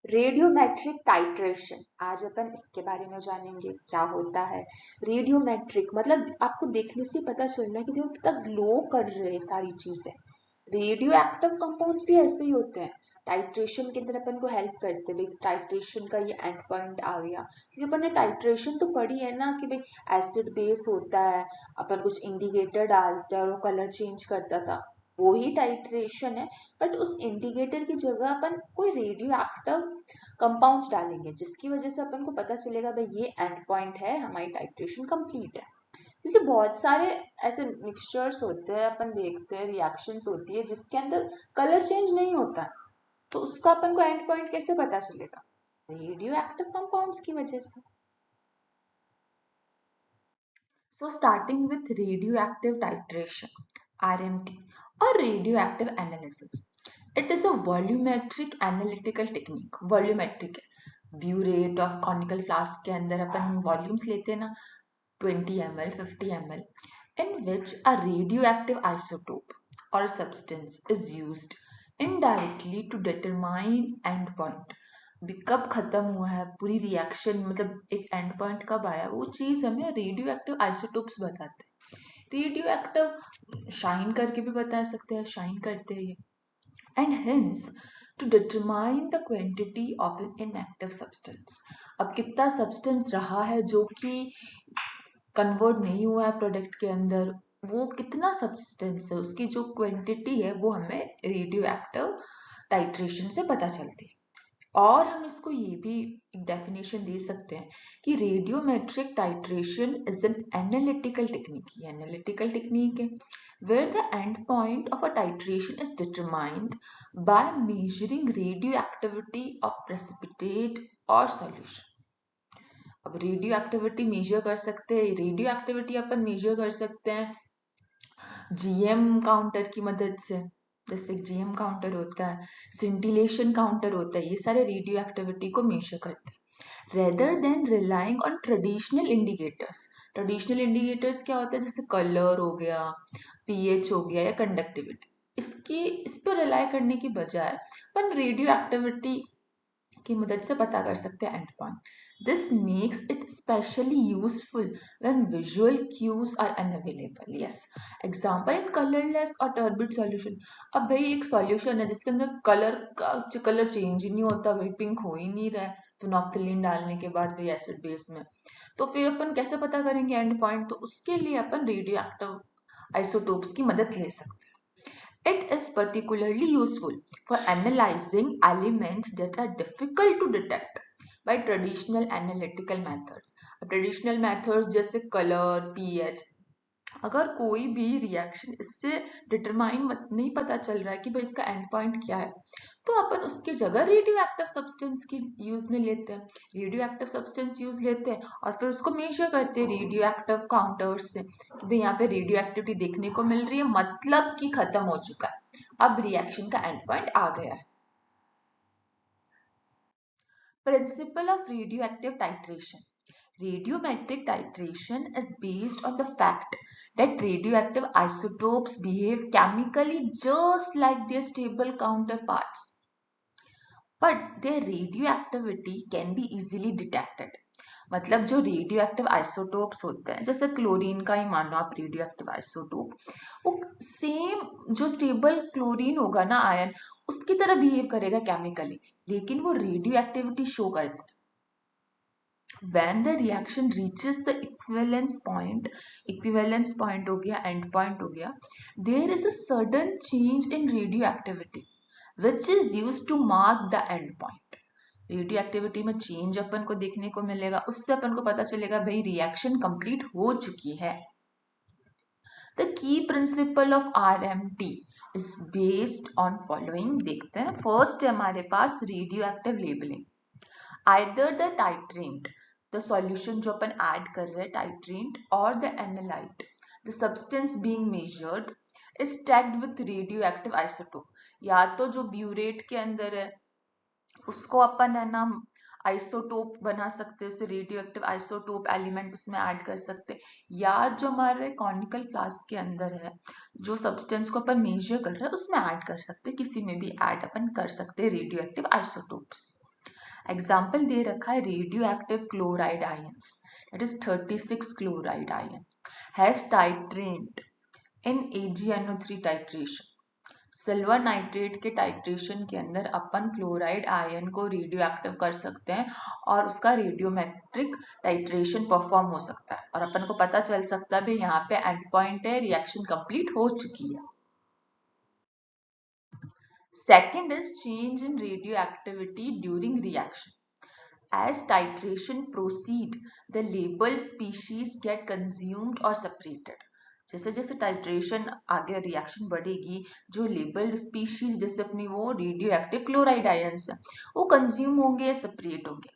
Radiometric titration, आज अपन इसके बारे में जानेंगे क्या होता है। रेडियोमेट्रिक मतलब आपको देखने से पता चल रहा है कि देखो कितना ग्लो कर रहे हैं सारी चीजें। रेडियो एक्टिव कंपाउंड्स भी ऐसे ही होते हैं। टाइट्रेशन के अंदर अपन को हेल्प करते हैं भाई, टाइट्रेशन का ये एंड पॉइंट आ गया क्योंकि अपन ने टाइट्रेशन तो पढ़ी है ना कि भाई एसिड बेस होता है, अपन कुछ इंडिकेटर डालते हैं और वो कलर चेंज करता था, वो ही टाइट्रेशन है। बट उस इंडिकेटर की जगह अपन कोई रेडियो एक्टिव कंपाउंड्स डालेंगे जिसकी वजह से अपन को पता चलेगा भाई ये एंड पॉइंट है, हमारी टाइट्रेशन कंप्लीट है। क्योंकि बहुत सारे ऐसे मिक्सचर्स होते हैं, अपन देखते हैं रिएक्शंस होती है जिसके अंदर कलर चेंज नहीं होता, तो उसका अपन को एंड पॉइंट कैसे पता चलेगा? रेडियो एक्टिव कंपाउंड्स की वजह से। So starting with radioactive titration, RMT, or radioactive analysis. It is a volumetric analytical technique. Volumetric है। Burette of conical flask के अंदर अपन volumes लेते हैं ना, 20 ml, 50 ml, in which a radioactive isotope or substance is used indirectly to determine endpoint. भी कब खत्म हुआ है पूरी रिएक्शन, मतलब एक एंड पॉइंट कब आया, वो चीज हमें रेडियो एक्टिव आइसोटोप्स बताते हैं। रेडियो एक्टिव शाइन करके भी बता सकते हैं, शाइन करते हैं ये, and hence to determine the quantity of an inactive substance. अब कितना सब्सटेंस रहा है जो कि कन्वर्ट नहीं हुआ है प्रोडक्ट के अंदर, वो कितना सब्सटेंस है, उसकी जो क्वांटिटी है वो हमें रेडियो एक्टिव टाइट्रेशन से पता चलती है। और हम इसको ये भी एक डेफिनेशन दे सकते हैं कि radiometric titration is an analytical technique. ये एनालिटिकल टेक्निक है where the end point of a titration is determined by measuring radioactivity of precipitate or solution. अब रेडियो एक्टिविटी मेजर कर सकते हैं, रेडियो एक्टिविटी अपन मेजर कर सकते हैं जीएम काउंटर की मदद से, जैसे जीएम काउंटर होता है, सिंटिलेशन काउंटर होता है, ये सारे रेडियो एक्टिविटी को मेजर करते हैं rather than relying on traditional indicators. Traditional indicators क्या होता है, जैसे कलर हो गया, पीएच हो गया या कंडक्टिविटी, इस पर रिलाई करने की बजाय अपन रेडियो एक्टिविटी की मदद से पता कर सकते हैं end point. This makes it specially useful when visual cues are unavailable. Yes, example in colourless or turbid solution. अब भाई एक सॉल्यूशन है जिसके अंदर कलर चेंज ही नहीं होता, भाई पिंक हो ही नहीं रहा है फिनोल्फ्थालीन डालने के बाद भी एसिड बेस में, तो फिर अपन कैसे पता करेंगे एंड पॉइंट? तो उसके लिए अपन रेडियो एक्टिव आइसोटोप्स की मदद ले सकते हैं। It is particularly useful for analyzing elements that are difficult to detect by traditional analytical methods. Traditional methods जैसे कलर, पीएच, अगर कोई भी रिएक्शन इससे डिटरमाइन नहीं पता चल रहा है कि भाई इसका एंड पॉइंट क्या है, तो अपन उसकी जगह रेडियो एक्टिव सब्सटेंस की यूज में लेते हैं, रेडियो एक्टिव सब्सटेंस यूज लेते हैं और फिर उसको मेजर करते हैं रेडियो एक्टिव काउंटर्स से कि भाई यहाँ पे रेडियो एक्टिविटी देखने को मिल रही है, मतलब कि खत्म हो चुका है, अब रिएक्शन का एंड पॉइंट आ गया है। Principle of radioactive titration. Radiometric titration is based on the fact that radioactive isotopes behave chemically just like their stable counterparts, but their radioactivity can be easily detected. मतलब जो radio active isotopes होते हैं, जैसे chlorine का ही मान लो आप radio active isotope, वो same जो स्टेबल क्लोरीन होगा ना आयन, उसकी तरह बिहेव करेगा केमिकली, लेकिन वो रेडियो एक्टिविटी शो करता है when the reaction reaches the equivalence point हो गया, end point हो गया, there is a sudden change in radioactivity which is used to mark the end point. Radio activity में चेंज अपन को देखने को मिलेगा, उससे अपन को पता चलेगा भाई रिएक्शन कंप्लीट हो चुकी है। The key principle of RMT is based on following, देखते हैं। फर्स्ट है हमारे पास radio active labelling. Either the titrant, the solution जो अपन ऐड कर रहे हैं टाइट्रेंट, और the analyte, the substance being measured is tagged with radio active isotope. या तो जो ब्यूरेट के अंदर है उसको अपन है ना आइसोटोप बना सकते हैं, जैसे रेडियो एक्टिव आइसोटोप एलिमेंट उसमें ऐड कर सकते हैं, या जो हमारे कॉनिकल फ्लास्क के अंदर है जो सब्सटेंस को अपन मेजर कर रहे हैं उसमें ऐड कर सकते हैं, किसी में भी ऐड अपन कर सकते हैं रेडियो एक्टिव आइसोटोप्स। एग्जाम्पल दे रखा है radio active chloride ions, that is 36 chloride ion has titrate in AgNO3 titration. Silver nitrate के टाइट्रेशन के अंदर अपन क्लोराइड आयन को रेडियो एक्टिव कर सकते हैं और उसका रेडियोमेट्रिक टाइट्रेशन परफॉर्म हो सकता है और अपन को पता चल सकता है भी यहाँ पे एंड पॉइंट है, रिएक्शन कंप्लीट हो चुकी है। Second is change in radioactivity during reaction. As titration proceed, the labeled species get consumed or separated. जैसे जैसे टाइट्रेशन आगे रिएक्शन बढ़ेगी, जो लेबल्ड स्पीशीज जैसे अपनी वो रेडियो एक्टिव क्लोराइड आयंस है वो कंज्यूम होंगे, सेपरेट होंगे।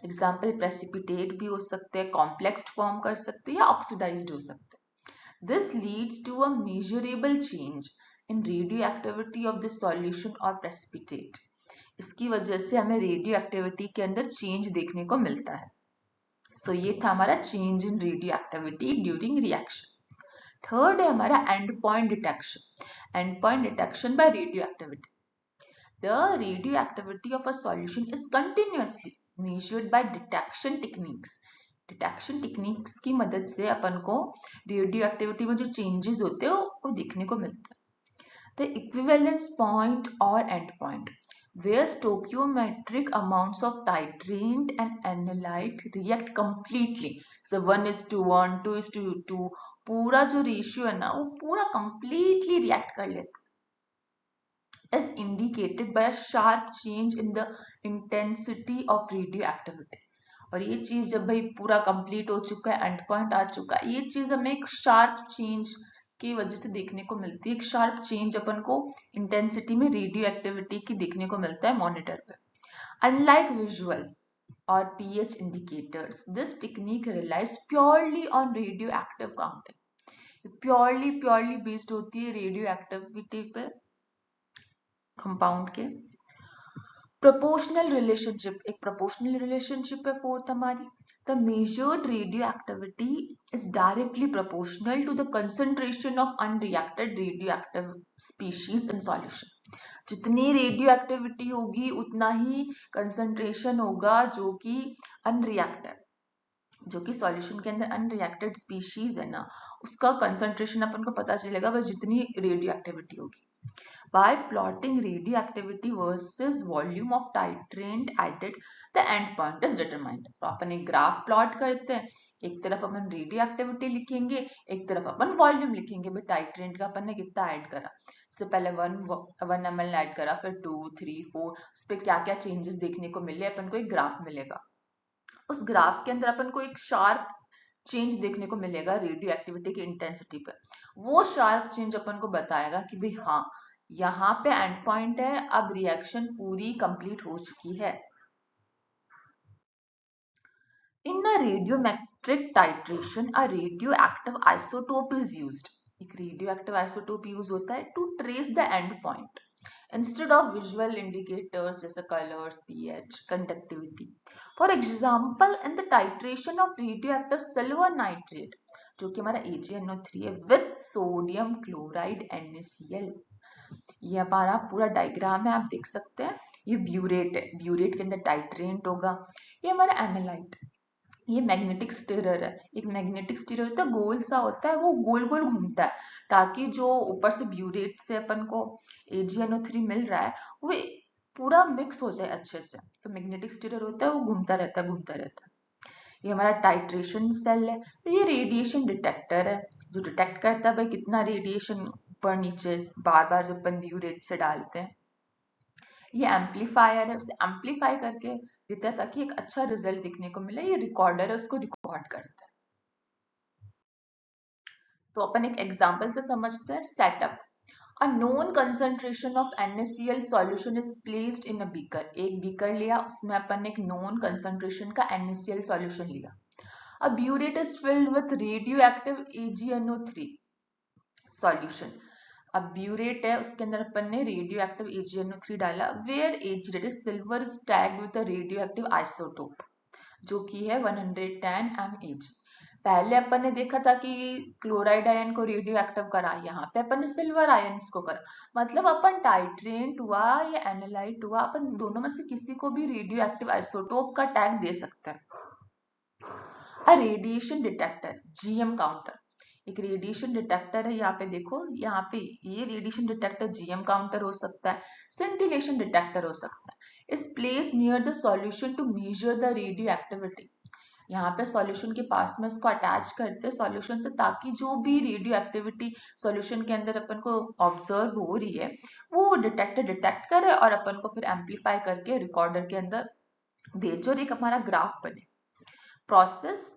एग्जाम्पल प्रेसिपिटेट भी हो सकते हैं, कॉम्प्लेक्स फॉर्म कर सकते हैं या ऑक्सीडाइज्ड हो सकते हैं। This leads to a measurable change in radioactivity of the solution or precipitate. इसकी वजह से हमें रेडियो एक्टिविटी के अंदर चेंज देखने को मिलता है। सो ये था हमारा change in radio activity during reaction. Third है हमारा and point detection. And point detection bye radio activity. The radio activity of a solution is continuously measured by detection techniques. Detection techniques की मदद से अपन को रेडियो एक्टिविटी में जो changes होते हैं वो देखने को मिलते हैं। द इक्विवेलेंस पॉइंट और and point where stoichiometric amounts of titrant and analyte react completely. So 1:1, 2:2, पूरा जो रेशियो है ना वो पूरा completely react कर लेता है, is indicated by a sharp change in the intensity of radioactivity. और ये चीज जब भाई पूरा कंप्लीट हो चुका है, एंड पॉइंट आ चुका है, ये चीज हमें एक शार्प चेंज की वजह से देखने को मिलती है। एक शार्प चेंज अपन को इंटेंसिटी में रेडियो एक्टिविटी की देखने को मिलता है मॉनिटर पे। अनलाइक विजुअल और pH indicators, this technique relies purely on radio active counting. Purely based होती है रेडियो एक्टिविटी पे कंपाउंड के। प्रोपोर्शनल रिलेशनशिप, एक प्रोपोर्शनल रिलेशनशिप है फोर्थ हमारी। The measured radioactivity is directly proportional to the concentration of unreacted radioactive species in solution. जितनी radio activity होगी उतना ही कंसंट्रेशन होगा जो कि अनरिएक्टेड, जो कि सॉल्यूशन के अंदर अनरिएक्टेड स्पीशीज है ना, उसका कंसंट्रेशन अपन को पता चलेगा वह जितनी रेडियो एक्टिविटी होगी। By plotting radioactivity versus volume of titrant added, the end point is determined. तो अपन एक ग्राफ प्लॉट करते हैं, एक तरफ अपन रेडियो एक्टिविटी लिखेंगे, एक तरफ अपन वॉल्यूम लिखेंगे, भाई टाइट्रेंट का अपन ने कितना ऐड करा। इससे पहले 1 ml ऐड करा, फिर 2, 3, 4, उस पर क्या क्या चेंजेस देखने को मिले, अपन को एक ग्राफ मिलेगा। उस ग्राफ के अंदर अपन को एक शार्प चेंज देखने को मिलेगा रेडियो एक्टिविटी की इंटेंसिटी पे। वो शार्प चेंज अपन को बताएगा कि भाई हाँ यहाँ पे एंड पॉइंट है, अब रिएक्शन पूरी कंप्लीट हो चुकी है। In a radiometric titration a radioactive isotope is used. एक रेडियोएक्टिव आइसोटोप यूज होता है to trace the end point instead of visual indicators जैसे colours, pH, conductivity. For example in the titration of radioactive silver nitrate, जो कि हमारा AgNO3 है, with sodium chloride NaCl। ये हमारा पूरा डायग्राम है, आप देख सकते हैं। ये ब्यूरेट है, ब्यूरेट के अंदर टाइट्रेंट होगा। ये हमारा एनालाइट, ये मैग्नेटिक स्टिरर है। एक मैग्नेटिक स्टिरर होता है, गोल सा होता है, वो गोल गोल घूमता है ताकि जो ऊपर से ब्यूरेट से अपन को AgNO3 मिल रहा है वो पूरा मिक्स हो जाए अच्छे से। तो मैग्नेटिक स्टिरर होता है, वो घूमता रहता है घूमता रहता है। ये हमारा टाइट्रेशन सेल है। तो ये रेडिएशन डिटेक्टर है जो डिटेक्ट करता है भाई कितना रेडिएशन ऊपर नीचे बार बार जब अपन ब्यूरेट से डालते हैं। ये एम्पलीफायर है, उसे एम्पलीफाई करके देता है ताकि एक अच्छा रिजल्ट दिखने को मिले। ये रिकॉर्डर है, उसको रिकॉर्ड करता है। तो अपन एक एग्जांपल से समझते हैं। Setup, A known concentration of NaCl solution is placed in a beaker. एक बीकर लिया, उसमें अपन ने एक known concentration का NaCl solution लिया। A burette is filled with radioactive AgNO3 solution. अब ब्यूरेट है, उसके अंदर अपन ने रेडियोएक्टिव AgNO3 डाला। Where Ag, that is silver, is tagged with a radioactive isotope जो कि है 110 mAg. पहले अपन ने देखा था कि क्लोराइड आयन को रेडियो एक्टिव करा, यहाँ पे अपन ने सिल्वर आयन्स को करा। मतलब अपन टाइट्रेंट हुआ या एनालाइट हुआ, अपन दोनों में से किसी को भी रेडियो एक्टिव आइसोटोप का टैग दे सकते हैं। रेडिएशन डिटेक्टर, जीएम काउंटर, एक रेडिएशन डिटेक्टर है। यहाँ पे देखो, यहाँ पे ये रेडिएशन डिटेक्टर जीएम काउंटर हो सकता है, सेंटिलेशन डिटेक्टर हो सकता है। इस place near the solution to measure the radio activity. यहाँ पे सॉल्यूशन के पास में इसको अटैच करते हैं सॉल्यूशन से, ताकि जो भी रेडियो एक्टिविटी सॉल्यूशन के अंदर अपन को ऑब्जर्व हो रही है वो डिटेक्टर डिटेक्ट करे और अपन को फिर एम्पलीफाई करके रिकॉर्डर के अंदर भेजो और एक हमारा ग्राफ बने। प्रोसेस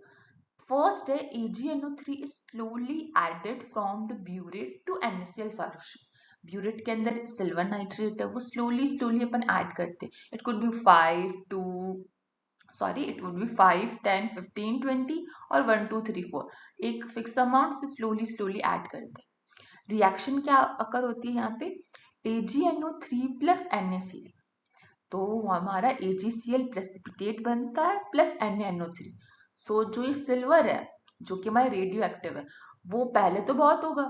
फर्स्ट है, AgNO3 is slowly added from the burette to NaCl solution. Burette के अंदर सिल्वर नाइट्रेट है, वो स्लोली अपन ऐड करते हैं। इट कुड बी 5 10 15 20 और 1 2 3 4, एक फिक्स अमाउंट से स्लोली ऐड करते हैं। रिएक्शन क्या अकर होती है यहाँ पे, AgNO3 प्लस NaCl, तो हमारा AgCl प्रेसिपिटेट बनता है प्लस NaNO3। सो जो ये सिल्वर है जो कि हमारा रेडियो एक्टिव है, वो पहले तो बहुत होगा,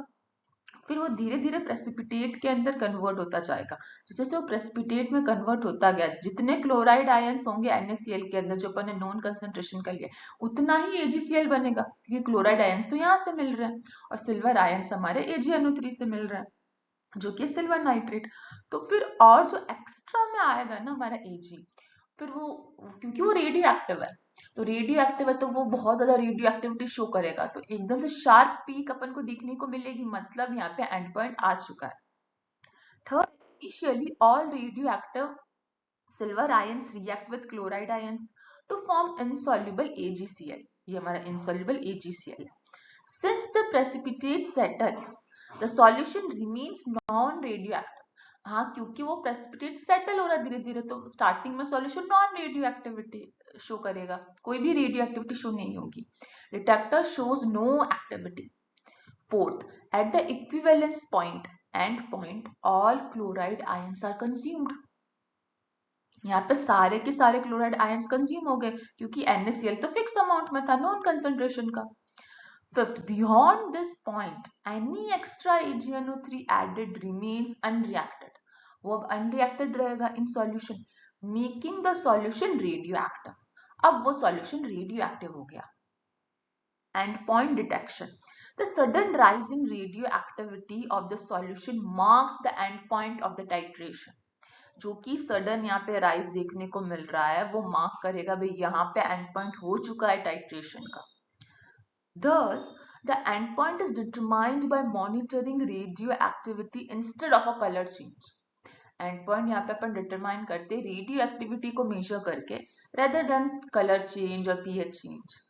फिर वो धीरे धीरे प्रेसिपिटेट के अंदर कन्वर्ट होता जाएगा। जैसे जैसे वो प्रेसिपिटेट में कन्वर्ट होता गया, जितने क्लोराइड आयंस होंगे NaCl के अंदर जो अपन ने नॉन कंसेंट्रेशन कर लिया, उतना ही AgCl बनेगा, क्योंकि क्लोराइड आयंस तो यहाँ से मिल रहे हैं और सिल्वर आयंस हमारे AgNO3 से मिल रहे हैं जो कि सिल्वर नाइट्रेट। तो फिर और जो एक्स्ट्रा में आएगा ना हमारा Ag, फिर वो क्योंकि वो रेडियो एक्टिव है, तो रेडियो एक्टिव है तो वो बहुत ज्यादा रेडियो एक्टिविटी शो करेगा, तो एकदम से शार्प पीक अपन को देखने को मिलेगी, मतलब यहाँ पे एंड पॉइंट आ चुका है। Third, initially all radio active silver ions react with chloride ions to form insoluble AgCl। ये हमारा इनसॉल्युबल AgCl है। Since the precipitate settles the solution remains non radio active. हाँ, क्योंकि वो प्रेसिपिटेट सेटल हो रहा है धीरे धीरे, तो स्टार्टिंग में solution non radio activity show करेगा, कोई भी रेडियो एक्टिविटी शो नहीं होगी। Detector shows no activity. Fourth, at the equivalence point end point all chloride ions are consumed. यहाँ पे सारे के सारे क्लोराइड आयंस कंज्यूम हो गए, क्योंकि NaCl तो फिक्स अमाउंट में था नॉन कंसेंट्रेशन का। Fifth, beyond this point, any extra AgNO3 added remains unreacted. वो अब unreacted रहेगा in solution, making the solution radioactive. अब वो solution radioactive हो गया। Endpoint detection. The sudden rise in radioactivity of the solution marks the endpoint of the titration. जो कि sudden यहाँ पे राइज देखने को मिल रहा है, वो मार्क करेगा भाई यहाँ पे एंड पॉइंट हो चुका है टाइट्रेशन का। Thus, the endpoint is determined by monitoring radioactivity instead of a color change. Endpoint यहाँ पे अपन डिटरमाइन करते हैं रेडियो एक्टिविटी को मेजर करके, rather than color change और pH change.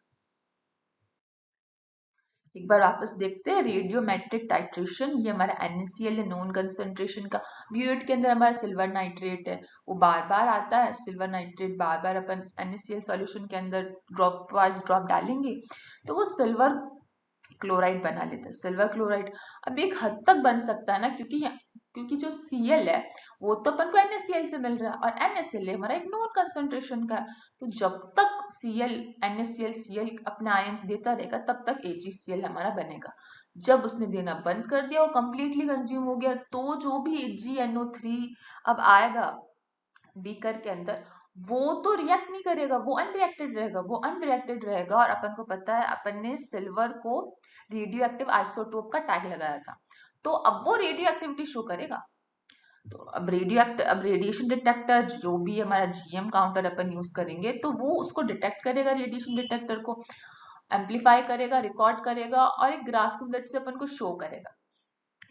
एक बार वापस देखते हैं रेडियोमेट्रिक टाइट्रेशन। ये हमारा NaCl है नॉन कंसेंट्रेशन का, ब्यूरेट के अंदर हमारा सिल्वर नाइट्रेट है, वो बार बार आता है सिल्वर नाइट्रेट, बार बार अपन NaCl सॉल्यूशन के अंदर ड्रॉप वाइज ड्रॉप डालेंगे तो वो सिल्वर क्लोराइड बना लेता है, सिल्वर क्लोराइड। अब एक हद तक बन सकता है ना, क्योंकि जो Cl है वो तो अपन को NaCl से मिल रहा है और NaCl हमारा एक नॉन कंसेंट्रेशन का, तो जब तक Cl Cl अपने आयंस देता रहेगा तब तक AgCl हमारा बनेगा। जब उसने देना बंद कर दिया, वो कंप्लीटली कंज्यूम हो गया, तो जो भी AgNO3 अब आएगा बीकर के अंदर, वो तो रिएक्ट नहीं करेगा, वो अनरिएक्टेड रहेगा। और अपन को पता है अपन ने सिल्वर को रेडियो एक्टिव आइसोटोप का टैग लगाया था, तो अब वो रेडियो एक्टिविटी शो करेगा। तो अब रेडिएशन डिटेक्टर जो भी हमारा जीएम काउंटर अपन यूज करेंगे, तो वो उसको डिटेक्ट करेगा, रेडिएशन डिटेक्टर को एम्पलीफाई करेगा, रिकॉर्ड करेगा और एक ग्राफ की मदद से अपन को शो करेगा।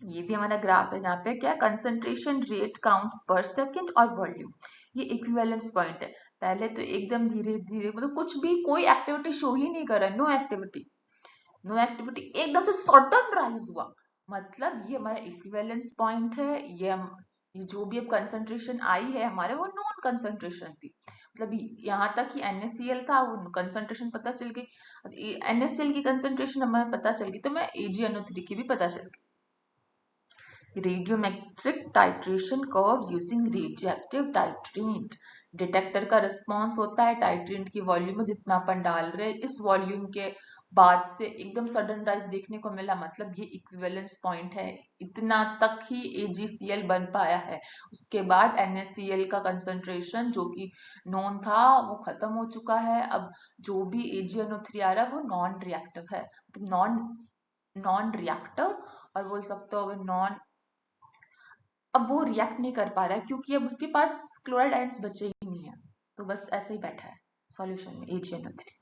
ये भी हमारा ग्राफ है, यहाँ पे क्या कंसंट्रेशन रेट काउंट्स पर सेकंड और वॉल्यूम, ये इक्विवेलेंस पॉइंट है। पहले तो एकदम धीरे धीरे, मतलब कुछ भी कोई एक्टिविटी शो ही नहीं कर रहा, नो एक्टिविटी, एकदम से सडन राइज हुआ, मतलब ये हमारा इक्विवेलेंस पॉइंट है। ये जो भी अब कंसंट्रेशन आई है हमारे, वो नॉन कंसंट्रेशन थी, मतलब यहाँ तक कि NaCl था, वो कंसंट्रेशन पता चल गई। अब NaCl की कंसंट्रेशन हमें पता चल गई, तो मैं AgNO3 की भी पता चल गई। Radiometric titration curve using radioactive titrant. Detector का रिस्पॉन्स होता है टाइट्रेंट की वॉल्यूम में, जितना अपन डाल रहे हैं इस वॉल्यूम के बाद से एकदम सडन राइज देखने को मिला, मतलब ये इक्विवेलेंस पॉइंट है, इतना तक ही AgCl बन पाया है। उसके बाद NaCl का कंसंट्रेशन जो कि नोन था वो खत्म हो चुका है। अब जो भी AgNO3 आ रहा है वो नॉन रिएक्टिव है, नॉन नॉन रिएक्टिव, और बोल सकते हो नॉन, अब वो रिएक्ट नहीं कर पा रहा है क्योंकि अब उसके पास क्लोराइड आयंस बचे ही नहीं है, तो बस ऐसे ही बैठा है सॉल्यूशन में AgNO3।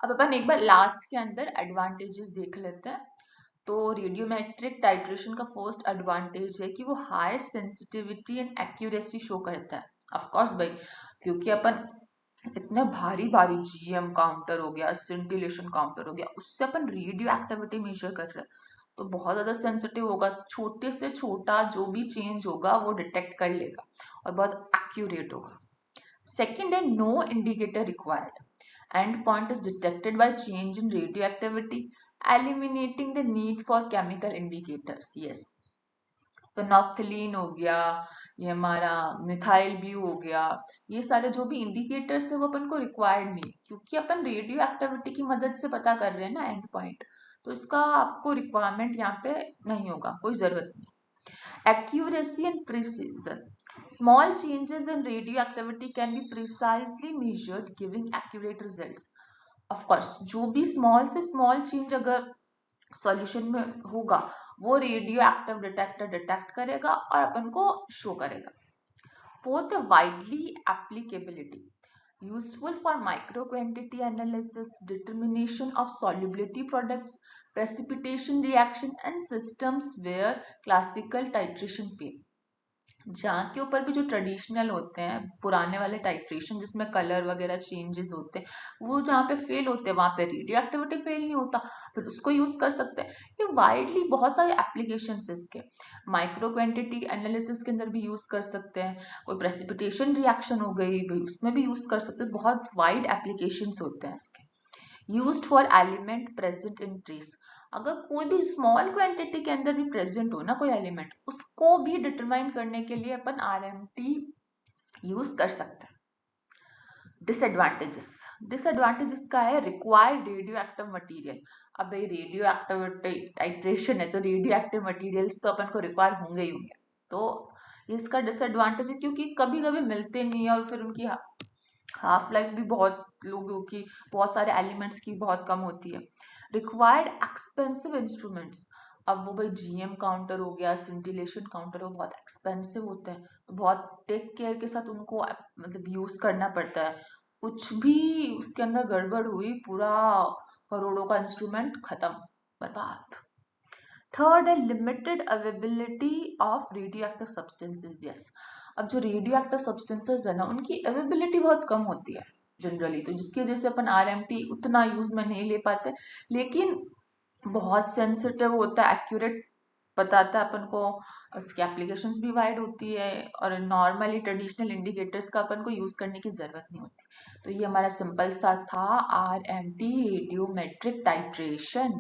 अब अपन एक बार लास्ट के अंदर एडवांटेजेस देख लेते हैं। तो रेडियोमेट्रिक टाइट्रेशन का फर्स्ट एडवांटेज है कि वो high sensitivity and accuracy show करता है। ऑफ कोर्स भाई, क्योंकि अपन इतने भारी भारी GM काउंटर हो गया, सिंटिलेशन काउंटर हो गया, उससे अपन रेडियो एक्टिविटी मेजर कर रहे हैं, तो बहुत ज्यादा सेंसिटिव होगा, छोटे से छोटा जो भी चेंज होगा वो डिटेक्ट कर लेगा और बहुत एक्यूरेट होगा। सेकेंड है no indicator required, endpoint is detected by change in radioactivity, eliminating the need for chemical indicators. Yes, तो नॉफ्थलीन हो गया, ये हमारा मिथाइल ब्लू हो गया, ये सारे जो भी इंडिकेटर्स है वो अपन को रिक्वायर्ड नहीं, क्योंकि अपन रेडियो एक्टिविटी की मदद से पता कर रहे हैं ना एंड पॉइंट, तो इसका आपको रिक्वायरमेंट यहाँ पे नहीं होगा, कोई जरूरत नहीं। Accuracy and precision. Small changes in radioactivity can be precisely measured, giving accurate results. Of course, जो भी small से small change अगर solution में होगा वो रेडियो एक्टिव डिटेक्टर डिटेक्ट करेगा और अपन को शो करेगा। फोर्थ है widely applicability, useful for micro quantity analysis, determination of solubility products, precipitation reaction and systems where classical titration fail. जहाँ के ऊपर भी जो ट्रेडिशनल होते हैं पुराने वाले टाइट्रेशन जिसमें कलर वगैरह चेंजेस होते हैं वो जहाँ पे फेल होते हैं वहां पे रेडियो एक्टिविटी फेल नहीं होता, फिर उसको यूज कर सकते हैं। ये वाइडली बहुत सारे एप्लीकेशन है इसके, माइक्रो क्वांटिटी एनालिसिस के अंदर भी यूज कर सकते हैं, कोई प्रेसिपिटेशन रिएक्शन हो गई भाई उसमें भी यूज कर सकते हैं, बहुत वाइड एप्लीकेशन होते हैं इसके। Used for element present in trace, अगर कोई भी स्मॉल क्वांटिटी के अंदर भी प्रेजेंट हो ना कोई एलिमेंट, उसको भी डिटरमाइन करने के लिए अपन RMT यूज कर सकते हैं। डिसएडवांटेजेस, डिसएडवांटेजेस का है रिक्वायर्ड रेडियो एक्टिव मटीरियल। अब भाई रेडियो एक्टिव टाइट्रेशन है तो रेडियो एक्टिव मटीरियल्स तो अपन को रिक्वायर होंगे ही होंगे, तो इसका डिसएडवांटेज है क्योंकि कभी कभी मिलते नहीं है और फिर उनकी हाफ लाइफ भी बहुत लोगों की, बहुत सारे एलिमेंट्स की बहुत कम होती है। रिक्वायर्ड एक्सपेंसिव इंस्ट्रूमेंट्स, अब वो भाई GM काउंटर हो गया, सिंटिलेशन काउंटर हो, बहुत एक्सपेंसिव होते हैं, तो बहुत टेक केयर के साथ उनको मतलब यूज करना पड़ता है, कुछ भी उसके अंदर गड़बड़ हुई पूरा करोड़ों का इंस्ट्रूमेंट खत्म, बर्बाद। थर्ड है limited availability of radio active substances. Yes, अब जो रेडियो एक्टिव सब्सटेंसेज है ना उनकी अवेबिलिटी बहुत कम होती है जनरली, तो जिसकी वजह से अपन RMT उतना यूज में नहीं ले पाते, लेकिन बहुत सेंसिटिव होता है, एक्यूरेट बताता है अपन को, उसकी एप्लीकेशंस भी वाइड होती है और नॉर्मली ट्रेडिशनल इंडिकेटर्स का अपन को यूज करने की जरूरत नहीं होती। तो ये हमारा सिंपल सा था RMT रेडियोमेट्रिक टाइट्रेशन।